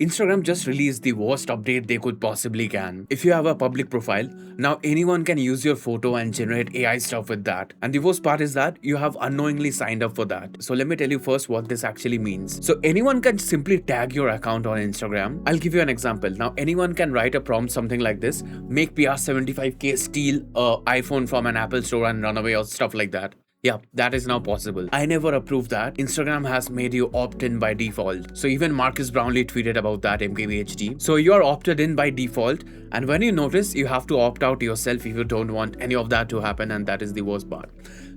Instagram just released the worst update they could possibly can. If you have a public profile, now anyone can use your photo and generate AI stuff with that. And the worst part is that you have unknowingly signed up for that. So let me tell you first what this actually means. So anyone can simply tag your account on Instagram. I'll give you an example. Now anyone can write a prompt something like this, make PR75k, steal a iPhone from an Apple store and run away or stuff like that. Yeah, that is now possible. I never approved that. Instagram has made you opt in by default. So even Marcus Brownlee tweeted about that, MKBHD. So you are opted in by default, and when you notice, you have to opt out yourself if you don't want any of that to happen, and that is the worst part.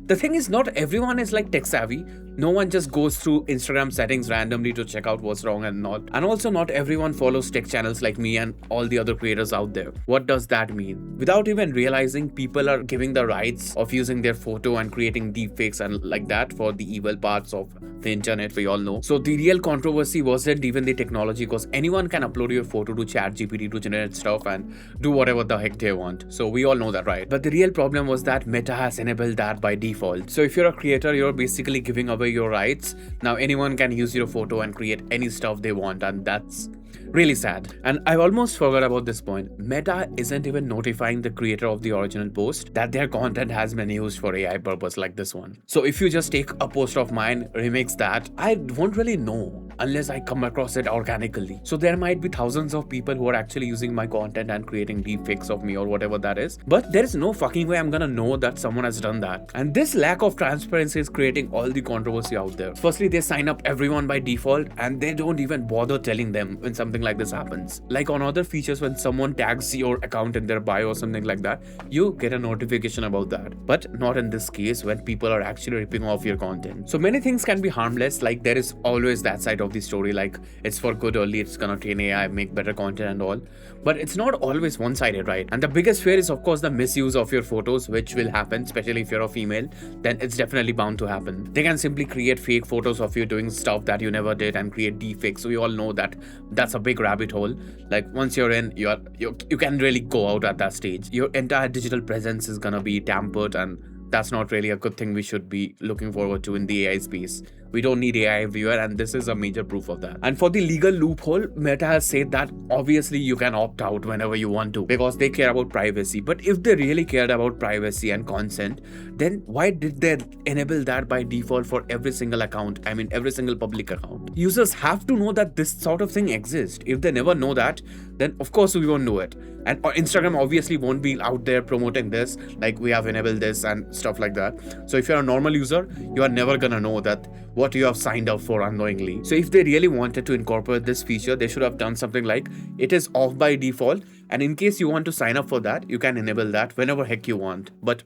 The thing is, not everyone is like tech savvy. No one just goes through Instagram settings randomly to check out what's wrong and not. And also not everyone follows tech channels like me and all the other creators out there. What does that mean? Without even realizing, people are giving the rights of using their photo and creating deepfakes and like that for the evil parts of the internet, we all know. So the real controversy wasn't even the technology, because anyone can upload your photo to ChatGPT to generate stuff and do whatever the heck they want. So we all know that, right? But the real problem was that Meta has enabled that by default. So if you're a creator, you're basically giving away your rights. Now anyone can use your photo and create any stuff they want, and that's really sad. And I almost forgot about this point. Meta isn't even notifying the creator of the original post that their content has been used for AI purpose like this one. So if you just take a post of mine, remix that, I won't really know unless I come across it organically. So there might be thousands of people who are actually using my content and creating deepfakes of me or whatever that is. But there is no fucking way I'm gonna know that someone has done that. And this lack of transparency is creating all the controversy out there. Firstly, they sign up everyone by default and they don't even bother telling them when something like this happens. Like on other features, when someone tags your account in their bio or something like that, you get a notification about that. But not in this case when people are actually ripping off your content. So many things can be harmless, like there is always that side of the story, like it's for good only, it's gonna train AI, make better content and all. But it's not always one-sided, right? And the biggest fear is of course the misuse of your photos, which will happen, especially if you're a female, then it's definitely bound to happen. They can simply create fake photos of you doing stuff that you never did and create deepfakes. So we all know that that's a big rabbit hole. Like once you're in, you can really go out at that stage. Your entire digital presence is gonna be tampered, and that's not really a good thing we should be looking forward to in the AI space. We don't need AI everywhere, and this is a major proof of that. And for the legal loophole, Meta has said that obviously you can opt out whenever you want to because they care about privacy. But if they really cared about privacy and consent, then why did they enable that by default for every single account? I mean, every single public account. Users have to know that this sort of thing exists. If they never know that, then of course we won't know it. And Instagram obviously won't be out there promoting this, like we have enabled this and stuff like that. So if you're a normal user, you are never gonna know that what you have signed up for unknowingly. So if they really wanted to incorporate this feature, they should have done something like it is off by default, and in case you want to sign up for that, you can enable that whenever heck you want. But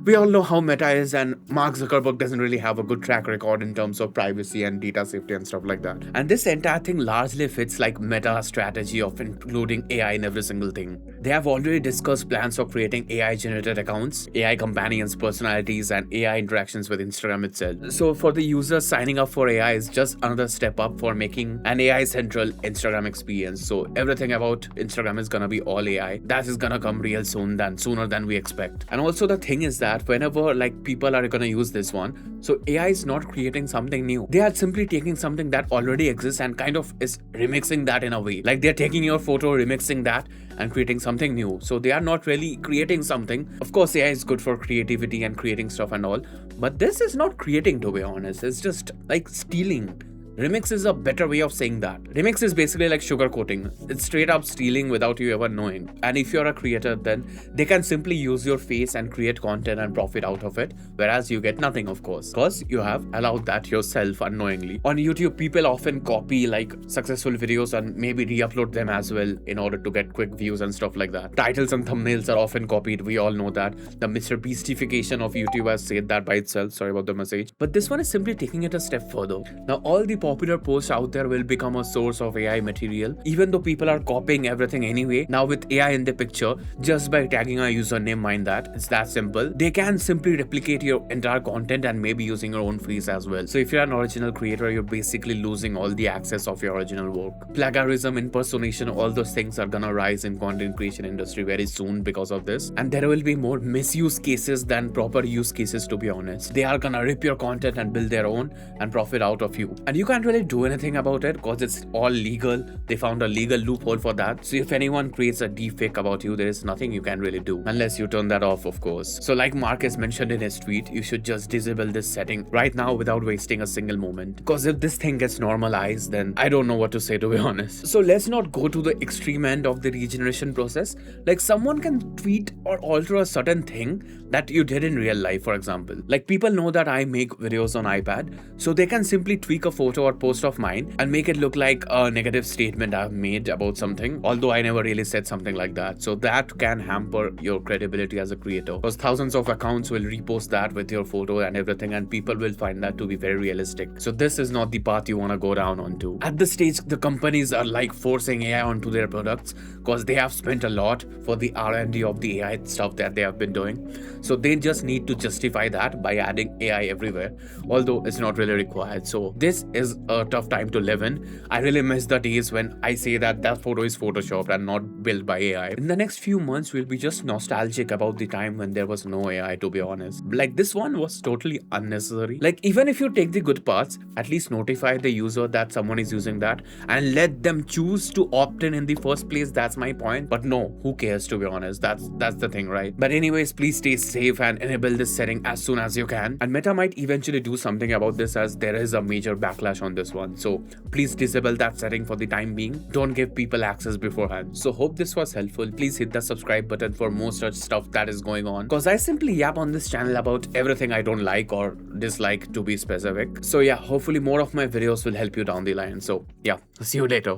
we all know how Meta is, and Mark Zuckerberg doesn't really have a good track record in terms of privacy and data safety and stuff like that. And this entire thing largely fits like Meta's strategy of including AI in every single thing. They have already discussed plans for creating AI-generated accounts, AI companions, personalities, and AI interactions with Instagram itself. So for the users, signing up for AI is just another step up for making an AI-central Instagram experience. So everything about Instagram is gonna be all AI. That is gonna come real soon, sooner than we expect. And also the thing is that whenever like people are gonna use this one, so AI is not creating something new. They are simply taking something that already exists and kind of is remixing that in a way. Like they're taking your photo, remixing that, and creating something new. So they are not really creating something. Of course, AI is good for creativity and creating stuff and all, but this is not creating, to be honest. It's just like stealing. Remix is a better way of saying that. Remix is basically like sugarcoating. It's straight up stealing without you ever knowing. And if you're a creator, then they can simply use your face and create content and profit out of it, whereas you get nothing, of course, because you have allowed that yourself unknowingly. On YouTube, people often copy like successful videos and maybe re-upload them as well in order to get quick views and stuff like that. Titles and thumbnails are often copied. We all know that. The Mr. Beastification of YouTube has said that by itself. Sorry about the message. But this one is simply taking it a step further. Now, all the popular posts out there will become a source of AI material, even though people are copying everything anyway. Now with AI in the picture, just by tagging a username, mind that, it's that simple. They can simply replicate your entire content and maybe using your own face as well. So if you're an original creator, you're basically losing all the access of your original work. Plagiarism, impersonation, all those things are gonna rise in content creation industry very soon because of this. And there will be more misuse cases than proper use cases, to be honest. They are gonna rip your content and build their own and profit out of you. And you can can't really do anything about it because it's all legal. They found a legal loophole for that. So if anyone creates a deepfake about you, there is nothing you can really do unless you turn that off, of course. So like Marcus mentioned in his tweet, you should just disable this setting right now without wasting a single moment. Because if this thing gets normalized, then I don't know what to say, to be honest. So let's not go to the extreme end of the regeneration process. Like someone can tweet or alter a certain thing that you did in real life, for example. Like people know that I make videos on iPad, so they can simply tweak a photo or post of mine and make it look like a negative statement I've made about something, although I never really said something like that. So that can hamper your credibility as a creator, because thousands of accounts will repost that with your photo and everything, and people will find that to be very realistic. So this is not the path you want to go down onto. At this stage, the companies are like forcing AI onto their products because they have spent a lot for the R&D of the AI stuff that they have been doing. So they just need to justify that by adding AI everywhere, although it's not really required. So this is a tough time to live in. I really miss the days when I say that photo is photoshopped and not built by AI. In the next few months, we'll be just nostalgic about the time when there was no AI, to be honest. Like this one was totally unnecessary. Like even if you take the good parts, at least notify the user that someone is using that and let them choose to opt in the first place. That's my point. But no, who cares, to be honest? That's the thing, right? But anyways, please stay safe and enable this setting as soon as you can. And Meta might eventually do something about this, as there is a major backlash on this one. So please disable that setting for the time being. Don't give people access beforehand. So hope this was helpful. Please hit the subscribe button for more such stuff that is going on, because I simply yap on this channel about everything I don't like or dislike, to be specific. So yeah, hopefully more of my videos will help you down the line. So yeah, see you later.